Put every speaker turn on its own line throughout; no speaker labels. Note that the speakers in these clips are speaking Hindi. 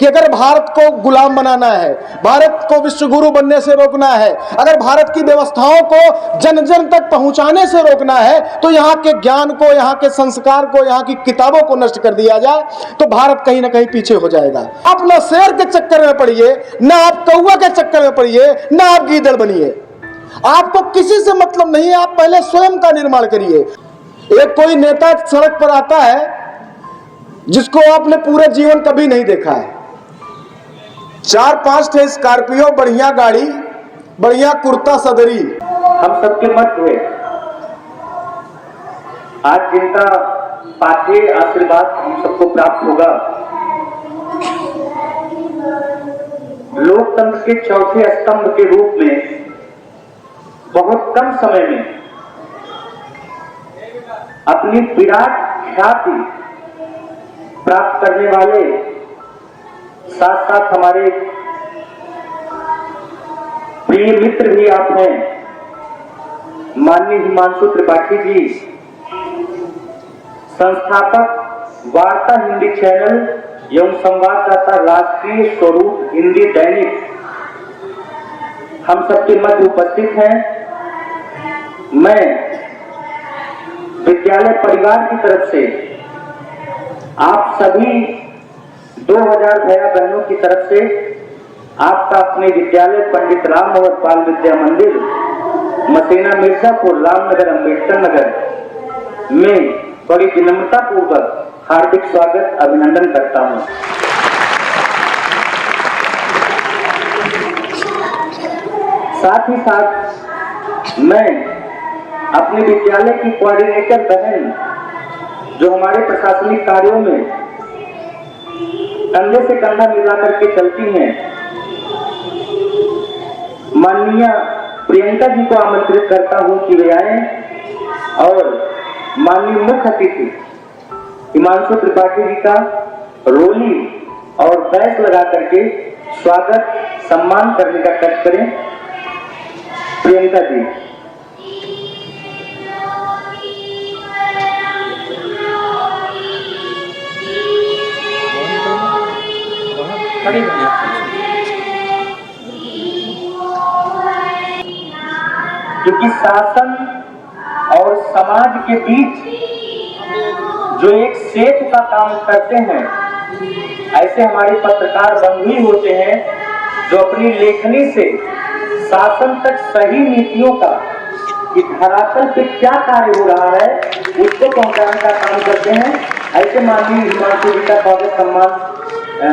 कि अगर भारत को गुलाम बनाना है, भारत को विश्वगुरु बनने से रोकना है, अगर भारत की व्यवस्थाओं को जन जन तक पहुंचाने से रोकना है, तो यहाँ के ज्ञान को, यहाँ के संस्कार को, यहाँ की किताबों को नष्ट कर दिया जाए, तो भारत कहीं ना कहीं पीछे हो जाएगा। आप ना शेर के चक्कर में पड़िए, ना आप कौवा के चक्कर में पड़िए, ना आप गीदड़ बनिए। आपको किसी से मतलब नहीं है, आप पहले स्वयं का निर्माण करिए। एक कोई नेता सड़क पर आता है जिसको आपने पूरे जीवन कभी नहीं देखा है, 4-5 ठे स्कॉर्पियो, बढ़िया गाड़ी, बढ़िया कुर्ता सदरी,
हम सबके मध्य है। आज जिनका पाथेय आशीर्वाद हम सबको प्राप्त होगा, लोकतंत्र के चौथे स्तंभ के रूप में बहुत कम समय में अपनी विराट ख्याति प्राप्त करने वाले, साथ साथ हमारे प्रिय मित्र भी आप हैं, माननीय हिमांशु त्रिपाठी जी, संस्थापक वार्ता हिंदी चैनल एवं संवाददाता राष्ट्रीय स्वरूप हिंदी दैनिक, हम सबके मध्य उपस्थित हैं। मैं विद्यालय परिवार की तरफ से आप सभी 2000 भैया बहनों की तरफ से आपका अपने विद्यालय पंडित राम मोहन बाल विद्या मंदिर, मसेना मिर्जापुर, रामनगर, अम्बेडकर नगर में बड़ी विनम्रता पूर्वक हार्दिक स्वागत अभिनंदन करता हूं। साथ ही साथ मैं अपने विद्यालय की कोऑर्डिनेटर बहन, जो हमारे प्रशासनिक कार्यों में कंधे से कंधा मिला करके चलती हैं, माननीय प्रियंका जी को आमंत्रित करता हूं कि वे आए और माननीय मुख्य अतिथि हिमांशु त्रिपाठी जी का रोली और बैच लगा करके स्वागत सम्मान करने का कष्ट करें। प्रियंका जी, क्योंकि शासन और समाज के बीच जो एक सेतु का काम करते हैं, ऐसे हमारे पत्रकार बंधु ही होते हैं जो अपनी लेखनी से शासन तक सही नीतियों का कि धरातल पे क्या कार्य हो रहा है उसको पहुंचाने का काम करते हैं। ऐसे माननीय हिमांशु जी का स्वागत सम्मान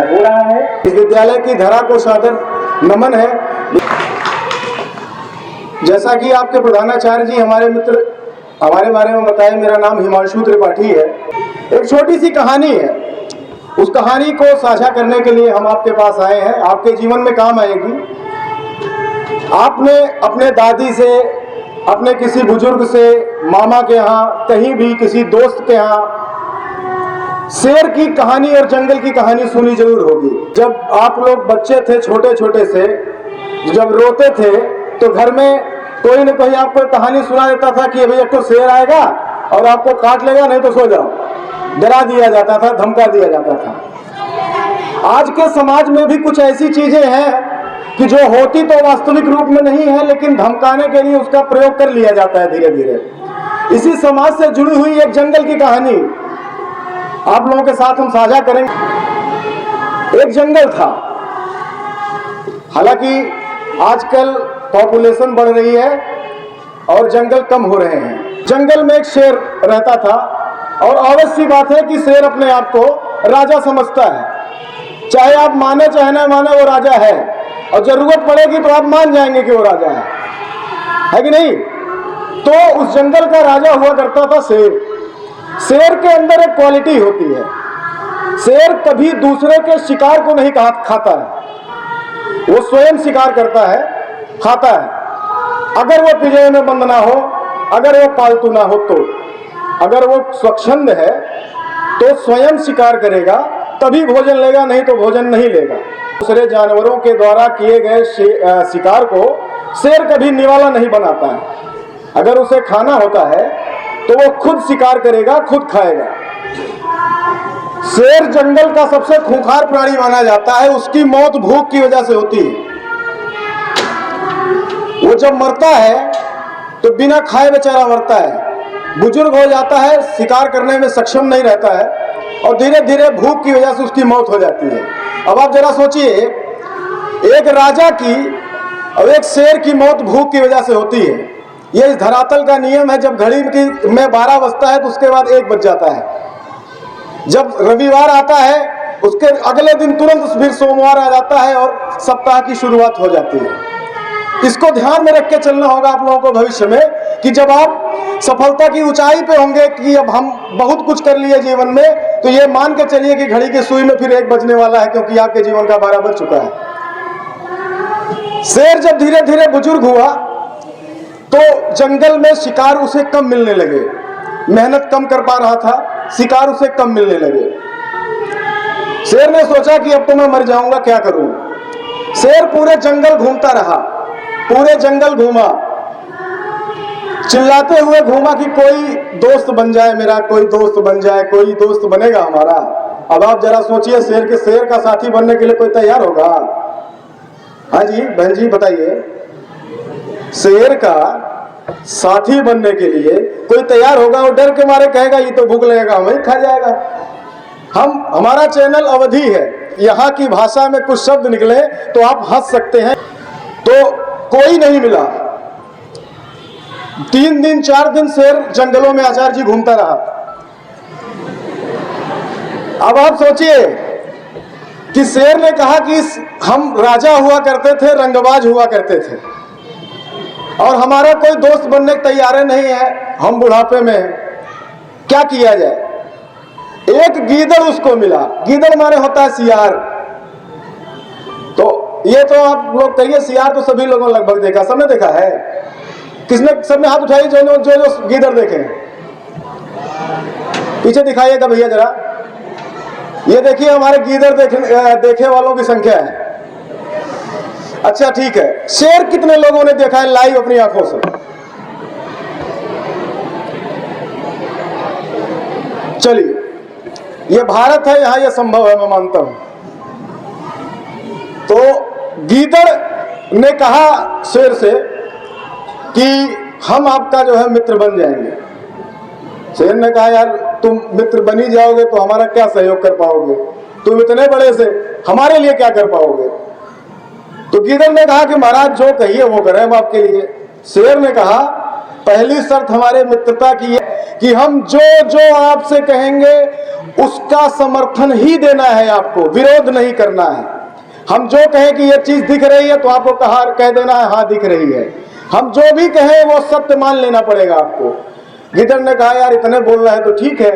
हो रहा है।
इस विद्यालय की धरा को सादर नमन है। जैसा कि आपके प्रधानाचार्य जी हमारे मित्र हमारे बारे में बताए, मेरा नाम हिमांशु त्रिपाठी है। एक छोटी सी कहानी है, उस कहानी को साझा करने के लिए हम आपके पास आए हैं, आपके जीवन में काम आएगी। आपने अपने दादी से, अपने किसी बुजुर्ग से, मामा के यहाँ, कहीं भी किसी दोस्त के यहाँ शेर की कहानी और जंगल की कहानी सुनी जरूर होगी। जब आप लोग बच्चे थे, छोटे छोटे से, जब रोते थे तो घर में कोई न कोई आपको कहानी सुना देता था कि भैया तो शेर आएगा और आपको काट लेगा, नहीं तो सो जाओ। डरा दिया जाता था, धमका दिया जाता था। आज के समाज में भी कुछ ऐसी चीजें हैं कि जो होती तो वास्तविक रूप में नहीं है, लेकिन धमकाने के लिए उसका प्रयोग कर लिया जाता है धीरे धीरे। इसी समाज से जुड़ी हुई एक जंगल की कहानी आप लोगों के साथ हम साझा करेंगे। एक जंगल था, हालांकि आजकल पॉपुलेशन बढ़ रही है और जंगल कम हो रहे हैं। जंगल में एक शेर रहता था और अवश्य बात है कि शेर अपने आप को राजा समझता है। चाहे आप माने चाहे ना माने, वो राजा है और जरूरत पड़ेगी तो आप मान जाएंगे कि वो राजा है कि नहीं। तो उस जंगल का राजा हुआ करता था शेर। शेर के अंदर एक क्वालिटी होती है, शेर कभी दूसरे के शिकार को नहीं खाता है, वो स्वयं शिकार करता है, खाता है। अगर वो पिंजरे में बंद ना हो, अगर वो पालतू ना हो, तो अगर वो स्वच्छंद है तो स्वयं शिकार करेगा, तभी भोजन लेगा, नहीं तो भोजन नहीं लेगा। दूसरे जानवरों के द्वारा किए गए शिकार को शेर कभी निवाला नहीं बनाता है। अगर उसे खाना होता है तो वो खुद शिकार करेगा, खुद खाएगा। शेर जंगल का सबसे खूंखार प्राणी माना जाता है। उसकी मौत भूख की वजह से होती है। वो जब मरता है तो बिना खाए बेचारा मरता है। बुजुर्ग हो जाता है, शिकार करने में सक्षम नहीं रहता है और धीरे धीरे भूख की वजह से उसकी मौत हो जाती है। अब आप जरा सोचिए, एक राजा की और एक शेर की मौत भूख की वजह से होती है। ये इस धरातल का नियम है। जब घड़ी में 12 बजता है तो उसके बाद 1 बज जाता है। जब रविवार आता है उसके अगले दिन तुरंत फिर सोमवार आ जाता है और सप्ताह की शुरुआत हो जाती है। इसको ध्यान में रख के चलना होगा आप लोगों को भविष्य में कि जब आप सफलता की ऊंचाई पे होंगे कि अब हम बहुत कुछ कर लिए जीवन में, तो ये मान के चलिए कि घड़ी की सुई में फिर 1 बजने वाला है, क्योंकि आपके जीवन का 12 बज चुका है। शेर जब धीरे धीरे बुजुर्ग हुआ तो जंगल में शिकार उसे कम मिलने लगे। मेहनत कम कर पा रहा था, शिकार उसे कम मिलने लगे। शेर ने सोचा कि अब तो मैं मर जाऊंगा, क्या करूं। शेर पूरे जंगल घूमता रहा, पूरे जंगल घूमा, चिल्लाते हुए घूमा कि कोई दोस्त बन जाए मेरा, कोई दोस्त बन जाए, कोई दोस्त बनेगा हमारा। अब आप जरा सोचिए, शेर का साथी बनने के लिए कोई तैयार होगा? हाँ जी बहन जी बताइए, शेर का साथी बनने के लिए कोई तैयार होगा? वो डर के मारे कहेगा ये तो भूख लगेगा, हमें खा जाएगा। हमारा चैनल अवधि है, यहाँ की भाषा में कुछ शब्द निकले तो आप हंस सकते हैं। तो कोई नहीं मिला। 3 दिन 4 दिन शेर जंगलों में आचार्य जी घूमता रहा। अब आप सोचिए कि शेर ने कहा कि हम राजा हुआ करते थे, रंगबाज हुआ करते थे और हमारा कोई दोस्त बनने को तैयार नहीं है, हम बुढ़ापे में हैं, क्या किया जाए। एक गीदड़ उसको मिला। गीदड़ माने होता है सियार। तो ये तो आप लोग कहिए, सियार तो सभी लोगों ने लगभग देखा, सबने देखा है। किसने, सबने हाथ उठाइए जो गीदड़ देखे। पीछे दिखाइएगा भैया जरा। ये देखिए हमारे गीदड़ देखे वालों की संख्या है। अच्छा ठीक है, शेर कितने लोगों ने देखा है लाइव अपनी आंखों से? चलिए, ये भारत है, यहां यह संभव है, मैं मानता हूं। तो गीदड़ ने कहा शेर से कि हम आपका जो है मित्र बन जाएंगे। शेर ने कहा यार तुम मित्र बनी जाओगे तो हमारा क्या सहयोग कर पाओगे, तुम इतने बड़े से हमारे लिए क्या कर पाओगे। तो गीदड़ ने कहा कि महाराज जो कहिए वो करें हम आपके लिए। शेर ने कहा पहली शर्त हमारे मित्रता की है कि हम जो जो आपसे कहेंगे उसका समर्थन ही देना है, आपको विरोध नहीं करना है। हम जो कहें कि ये चीज दिख रही है तो आपको कह देना है हाँ दिख रही है। हम जो भी कहें वो सत्य मान लेना पड़ेगा आपको। गिदड़ ने कहा यार इतने बोल रहे हैं तो ठीक है,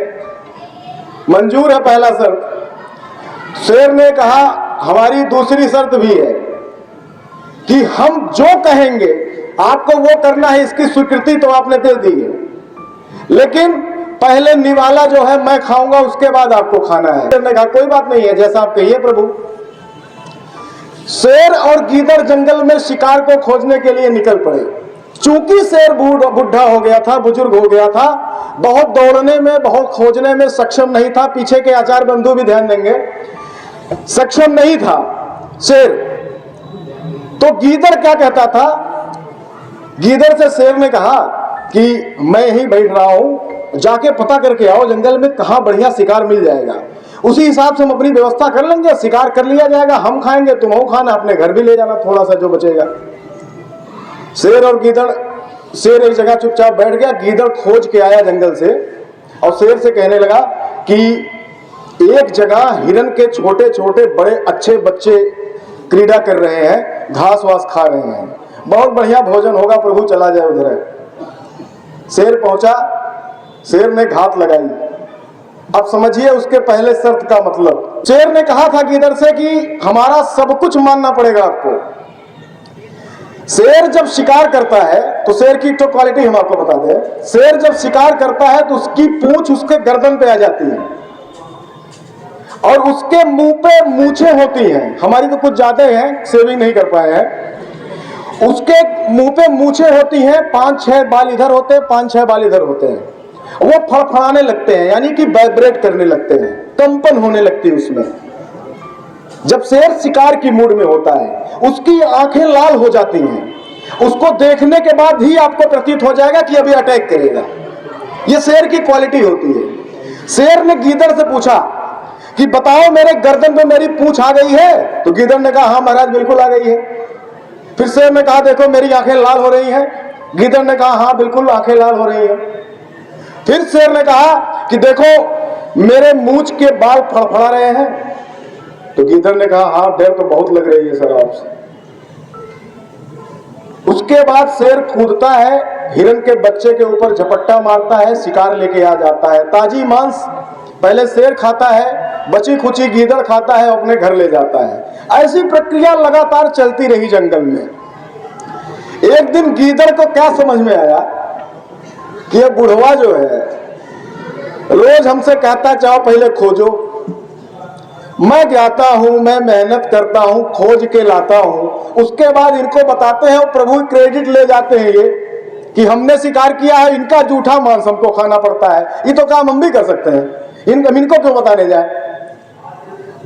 मंजूर है पहला शर्त। शेर ने कहा हमारी दूसरी शर्त भी है कि हम जो कहेंगे आपको वो करना है, इसकी स्वीकृति तो आपने दे दी है, लेकिन पहले निवाला जो है मैं खाऊंगा, उसके बाद आपको खाना है। शेर ने कहा कोई बात नहीं है, जैसा आप कहिए प्रभु। शेर और गीदड़ जंगल में शिकार को खोजने के लिए निकल पड़े। चूंकि शेर बुढ़ा हो गया था, बुजुर्ग हो गया था, बहुत दौड़ने में, बहुत खोजने में सक्षम नहीं था। पीछे के आचार्य बंधु भी ध्यान देंगे, सक्षम नहीं था शेर। तो गीदड़ क्या कहता था, गीदड़ से शेर ने कहा कि मैं यहीं बैठ रहा हूं, जाके पता करके आओ जंगल में कहां बढ़िया शिकार मिल जाएगा, उसी हिसाब से हम अपनी व्यवस्था कर लेंगे, शिकार कर लिया जाएगा, हम खाएंगे तुम हो खाना, अपने घर भी ले जाना थोड़ा सा जो बचेगा। शेर और गीदड़, शेर एक जगह चुपचाप बैठ गया, गीदड़ खोज के आया जंगल से और शेर से कहने लगा कि एक जगह हिरन के छोटे छोटे बड़े अच्छे बच्चे क्रीड़ा कर रहे हैं, घास वास खा रहे हैं, बहुत बढ़िया भोजन होगा, प्रभु चला जाए उधर। शेर पहुंचा, शेर ने घात लगाई। अब समझिए उसके पहले शर्त का मतलब। शेर ने कहा था गीदड़ से कि हमारा सब कुछ मानना पड़ेगा आपको। शेर जब शिकार करता है तो शेर की तो क्वालिटी हम आपको बता दें, शेर जब शिकार करता है तो उसकी पूंछ उसके गर्दन पे आ जाती है और उसके मुंह पे मूछें होती हैं। हमारी तो कुछ ज्यादा हैं, सेविंग नहीं कर पाए हैं। उसके मुंह पे मूछें होती हैं, 5-6 बाल इधर होते हैं, 5-6 बाल इधर होते हैं वो फड़फड़ाने लगते हैं, यानी कि वाइब्रेट करने लगते हैं, कंपन होने लगती है उसमें। जब शेर शिकार की मूड में होता है, उसकी आंखें लाल हो जाती हैं, उसको देखने के बाद ही आपको प्रतीत हो जाएगा कि अभी अटैक करेगा। यह शेर की क्वालिटी होती है। शेर ने गीदड़ से पूछा कि बताओ मेरे गर्दन पे मेरी पूंछ आ गई है? तो गीदड़ ने कहा हाँ महाराज बिल्कुल आ गई है। फिर शेर ने कहा देखो मेरी आंखें लाल हो रही हैं। गीदड़ ने कहा हाँ बिल्कुल आंखें लाल हो रही हैं। फिर शेर ने कहा कि देखो मेरे मूंछ के बाल फड़फड़ा रहे हैं। तो गीदड़ ने कहा हाँ डर तो बहुत लग रही है सर आपसे। उसके बाद शेर कूदता है, हिरन के बच्चे के ऊपर झपट्टा मारता है, शिकार लेके आ जाता है। ताजी मांस पहले शेर खाता है, बची खुची गीदड़ खाता है, अपने घर ले जाता है। ऐसी प्रक्रिया लगातार चलती रही जंगल में। एक दिन गीदड़ को क्या समझ में आया कि ये बुढ़वा जो है रोज हमसे कहता चाहो पहले खोजो, मैं जाता हूं, मैं मेहनत करता हूं, खोज के लाता हूं, उसके बाद इनको बताते हैं, प्रभु क्रेडिट ले जाते हैं ये कि हमने शिकार किया है, इनका जूठा मांस हमको खाना पड़ता है। ये तो काम हम भी कर सकते हैं, इनको क्यों बताने जाए।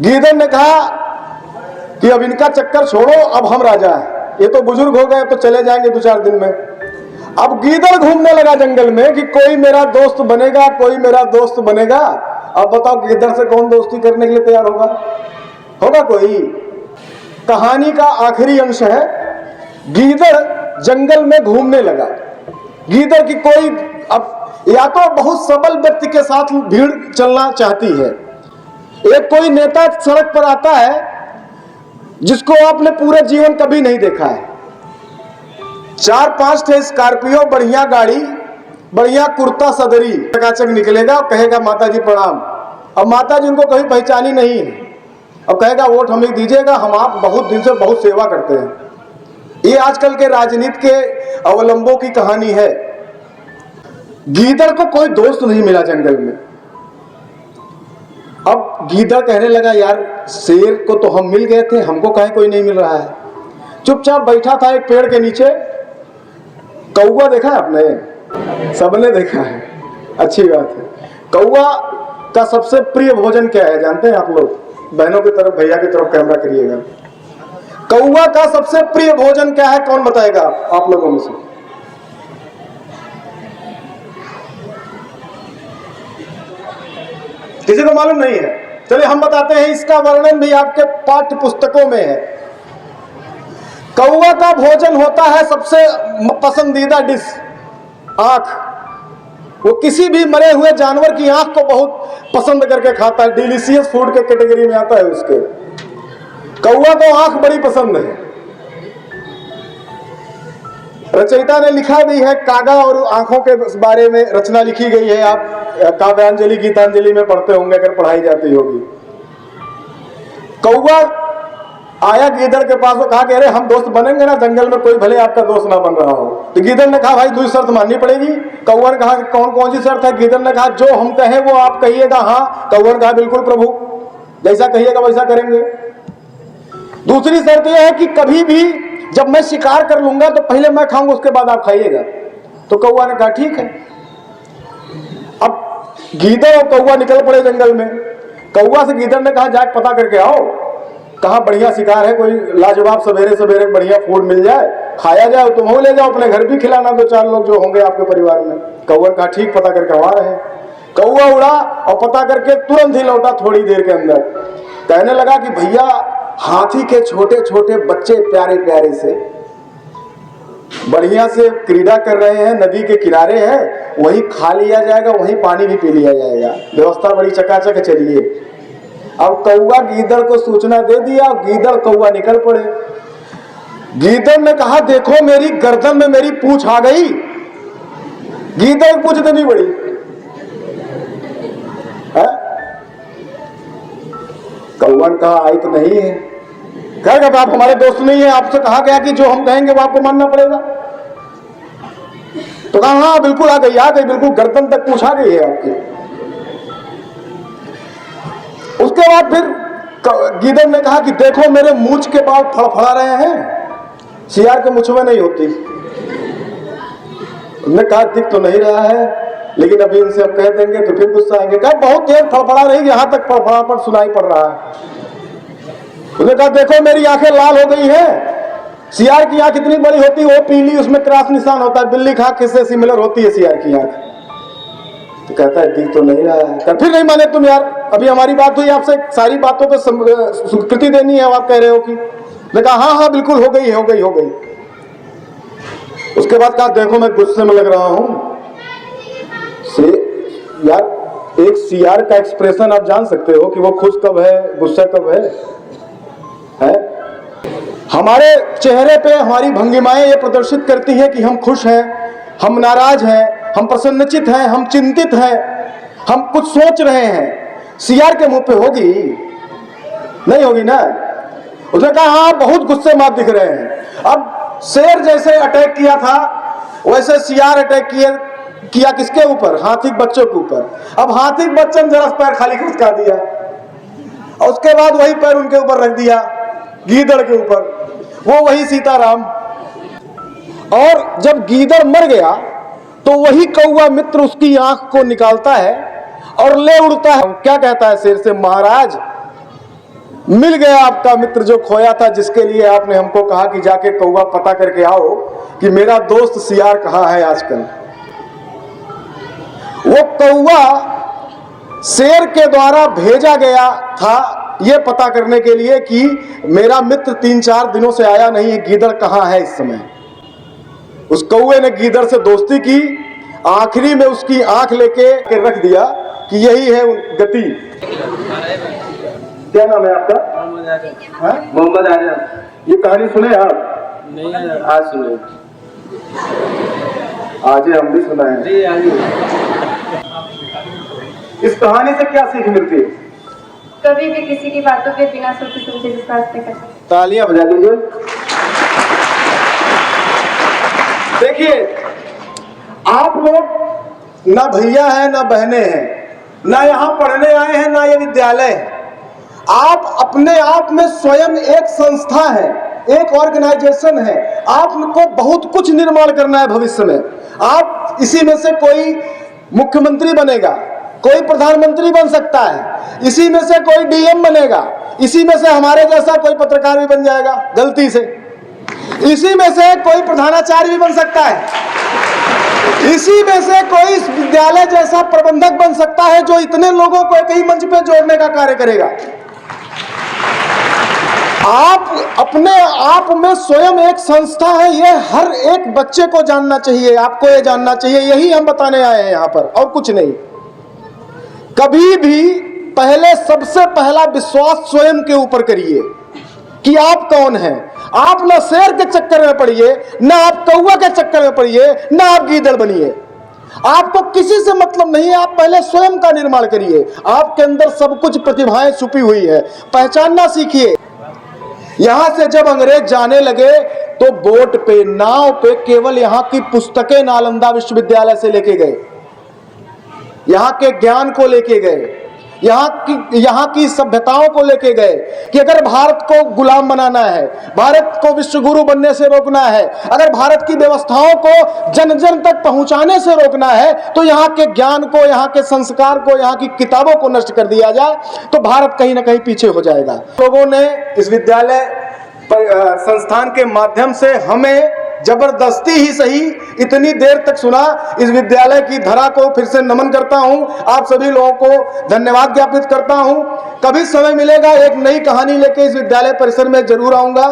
गीदड़ ने कहा कि अब इनका चक्कर छोड़ो, अब हम राजा हैं, ये तो बुजुर्ग हो गए, तो चले जाएंगे 2-4 दिन में। अब गीदड़ घूमने लगा जंगल में कि कोई मेरा दोस्त बनेगा, कोई मेरा दोस्त बनेगा। अब बताओ गीदड़ से कौन दोस्ती करने के लिए तैयार होगा? होगा कोई? कहानी का आखिरी अंश है, गीदड़ जंगल में घूमने लगा। गीदड़ की कोई अब या तो बहुत सबल व्यक्ति के साथ भीड़ चलना चाहती है, एक कोई नेता सड़क पर आता है जिसको आपने पूरे जीवन कभी नहीं देखा है, 4-5 ठे स्कॉर्पियो, बढ़िया गाड़ी, बढ़िया कुर्ता सदरी, चकाचक निकलेगा और कहेगा माता जी प्रणाम। अब माता जी उनको कभी पहचानी नहीं है, अब कहेगा वोट हमें दीजिएगा, हम आप बहुत दिन से बहुत सेवा करते हैं। ये आजकल के राजनीति के अवलंबों की कहानी है। गीदड़ को कोई दोस्त नहीं मिला जंगल में। अब गीदड़ कहने लगा यार शेर को तो हम मिल गए थे, हमको काहे कोई नहीं मिल रहा है। चुपचाप बैठा था एक पेड़ के नीचे। कौवा देखा है आपने? सबने देखा है, अच्छी बात है। कौवा का सबसे प्रिय भोजन क्या है जानते हैं आप लोग? बहनों की तरफ, भैया की तरफ कैमरा करिएगा। कौवा का सबसे प्रिय भोजन क्या है, कौन बताएगा आप लोगों में से? किसी को मालूम नहीं है? चलिए हम बताते हैं, इसका वर्णन भी आपके पाठ्य पुस्तकों में है। कौवा का भोजन होता है सबसे पसंदीदा डिश आंख। वो किसी भी मरे हुए जानवर की आंख को बहुत पसंद करके खाता है, डिलीशियस फूड के कैटेगरी में आता है उसके। कौवा को आंख बड़ी पसंद है। रचयिता ने लिखा भी है, कागा और आंखों के बारे में रचना लिखी गई है, आप काव्यांजलि गीतांजलि में पढ़ते होंगे अगर पढ़ाई जाती होगी। कौवा आया गीदड़ के पास, वो कहा कि अरे हम दोस्त बनेंगे ना जंगल में, कोई भले आपका दोस्त ना बन रहा हो। तो गीदड़ ने कहा भाई 2 शर्त माननी पड़ेगी। कौवा ने कहा कि कौन कौन सी शर्त है? गीदड़ ने कहा जो हम कहें वो आप कहिएगा हाँ। कौवा ने कहा बिल्कुल प्रभु, जैसा कहिएगा वैसा करेंगे। दूसरी शर्त यह है कि कभी भी जब मैं शिकार कर लूंगा तो पहले मैं खाऊंगा, उसके बाद आप खाइएगा। तो कौवा ने कहा ठीक है। अब गीदड़ और कौवा निकल पड़े जंगल में। कौवा से गीदड़ ने कहा जाके पता करके आओ कहाँ बढ़िया शिकार है, कोई लाजवाब सवेरे सवेरे बढ़िया फूड मिल जाए, खाया जाए, तुम हो ले जाओ, अपने घर भी खिलाना 2-4 लोग जो होंगे आपके परिवार में। कौवा ने कहा ठीक, पता करके आ रहे हैं। कौवा उड़ा और पता करके तुरंत ही लौटा थोड़ी देर के अंदर। कहने लगा कि भैया हाथी के छोटे छोटे बच्चे प्यारे प्यारे से बढ़िया से क्रीड़ा कर रहे हैं, नदी के किनारे है, वहीं खा लिया जाएगा, वहीं पानी भी पी लिया जाएगा, व्यवस्था बड़ी चकाचक है, चलिए। अब कौवा गीदड़ को सूचना दे दिया, गीदड़ कौवा निकल पड़े। गीदड़ ने कहा देखो मेरी गर्दन में मेरी पूंछ आ गई। गीदड़ पूंछ इतनी बड़ी है? कौवा ने कहा आई तो नहीं है। कहेगा आप हमारे दोस्त नहीं है, आपसे कहा गया कि जो हम कहेंगे वो आपको मानना पड़ेगा। तो कहा हाँ बिल्कुल आ गई, बिल्कुल गर्दन तक पूंछ आ गई है आपकी। उसके बाद फिर गीदड़ ने कहा कि देखो मेरे मूंछ के बाल फड़फड़ा रहे हैं, सियार के मूंछ में नहीं होती। उन्होंने कहा दिख तो नहीं रहा है। लेकिन अभी इनसे हम कह देंगे तो फिर गुस्सा आएंगे। कहा बहुत देर फड़फड़ा रही, यहाँ तक फड़फड़ापट सुनाई पड़ रहा है। उसने कहा देखो मेरी आंखें लाल हो गई है। सियार की आंख इतनी बड़ी होती है, वो पीली, उसमें क्रॉस निशान होता है, बिल्ली की आंख किससे सिमिलर होती है सियार की आंख। तो कहता है दिख तो नहीं रहा है। फिर नहीं माने तुम यार, अभी हमारी बात हुई, आपसे सारी बातों पर स्वीकृति देनी है, आप कह रहे हो कि। मैं कहा हाँ हाँ बिल्कुल हो गई हो गई हो गई। उसके बाद कहा देखो मैं गुस्से में लग रहा हूं से यार, एक सियार का एक्सप्रेशन आप जान सकते हो कि वो खुश कब है, गुस्सा कब है? हमारे चेहरे पे हमारी भंगिमाएं ये प्रदर्शित करती है कि हम खुश हैं, हम नाराज हैं, हम प्रसन्नचित हैं, हम चिंतित हैं, हम कुछ सोच रहे हैं। सियार के मुंह पे होगी नहीं होगी ना। उसने कहा हाँ बहुत गुस्से में आप दिख रहे हैं। अब शेर जैसे अटैक किया था वैसे सियार अटैक किया किसके ऊपर? हाथी बच्चों के ऊपर। अब हाथी बच्चों ने जरा पैर खाली खिसका दिया और उसके बाद वही पैर उनके ऊपर रख दिया, गीदड़ के ऊपर, वो वही सीताराम। और जब गीदड़ मर गया तो वही कौवा मित्र उसकी आंख को निकालता है और ले उड़ता है। क्या कहता है शेर से? महाराज मिल गया आपका मित्र जो खोया था, जिसके लिए आपने हमको कहा कि जाके कौवा पता करके आओ कि मेरा दोस्त सियार कहाँ है आजकल। वो कौवा शेर के द्वारा भेजा गया था ये पता करने के लिए कि मेरा मित्र 3-4 दिनों से आया नहीं है, गीदड़ कहाँ है इस समय। उस कौवे ने गीदड़ से दोस्ती की, आखिरी में उसकी आंख लेके रख दिया कि यही है गति। क्या नाम है आपका? मोहम्मद आजम। ये कहानी सुने आप? नहीं, आज सुने। आज हम भी सुना है जी। आज इस कहानी से क्या सीख मिलती है?
कभी भी किसी की बातों पे बिना सोचे समझे विश्वास नहीं करना।
तालियां बजा लीजिए। देखिए आप लोग ना भैया हैं ना बहनें हैं, ना यहाँ पढ़ने आए हैं ना ये विद्यालय है। आप अपने आप में स्वयं एक संस्था है, एक ऑर्गेनाइजेशन है। आपको बहुत कुछ निर्माण करना है भविष्य में। आप इसी में से कोई मुख्यमंत्री बनेगा, कोई प्रधानमंत्री बन सकता है, इसी में से कोई डीएम बनेगा, इसी में से हमारे जैसा कोई पत्रकार भी बन जाएगा गलती से, इसी में से कोई प्रधानाचार्य भी बन सकता है, इसी में से कोई विद्यालय जैसा प्रबंधक बन सकता है जो इतने लोगों को एक ही मंच पे जोड़ने का कार्य करेगा। आप अपने आप में स्वयं एक संस्था है, ये हर एक बच्चे को जानना चाहिए, आपको ये जानना चाहिए। यही हम बताने आए हैं यहाँ पर, और कुछ नहीं। कभी भी पहले सबसे पहला विश्वास स्वयं के ऊपर करिए कि आप कौन हैं। आप ना शेर के चक्कर में पड़िए, ना आप कौवा के चक्कर में पड़िए, ना आप गीदड़ बनिए। आपको किसी से मतलब नहीं है, आप पहले स्वयं का निर्माण करिए। आपके अंदर सब कुछ प्रतिभाएं छुपी हुई है, पहचानना सीखिए। यहां से जब अंग्रेज जाने लगे तो बोट पे, नाव पे केवल यहां की पुस्तकें नालंदा विश्वविद्यालय से लेके गए, यहां के ज्ञान को लेके गए, यहाँ की सभ्यताओं को लेके गए कि अगर भारत को गुलाम बनाना है, भारत को विश्वगुरु बनने से रोकना है, अगर भारत की व्यवस्थाओं को जन जन तक पहुंचाने से रोकना है तो यहाँ के ज्ञान को, यहाँ के संस्कार को, यहाँ की किताबों को नष्ट कर दिया जाए तो भारत कहीं ना कहीं पीछे हो जाएगा। लोगों ने इस विद्यालय संस्थान के माध्यम से हमें जबरदस्ती ही सही इतनी देर तक सुना। इस विद्यालय की धरा को फिर से नमन करता हूं, आप सभी लोगों को धन्यवाद ज्ञापित करता हूं। कभी समय मिलेगा एक नई कहानी लेके इस विद्यालय परिसर में जरूर आऊंगा।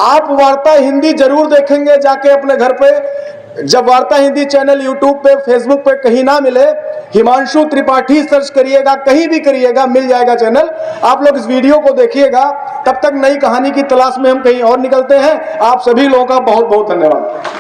आप वार्ता हिंदी जरूर देखेंगे जाके अपने घर पे। जब वार्ता हिंदी चैनल यूट्यूब पे, फेसबुक पे कहीं ना मिले, हिमांशु त्रिपाठी सर्च करिएगा, कहीं भी करिएगा मिल जाएगा चैनल। आप लोग इस वीडियो को देखिएगा। तब तक नई कहानी की तलाश में हम कहीं और निकलते हैं। आप सभी लोगों का बहुत बहुत धन्यवाद।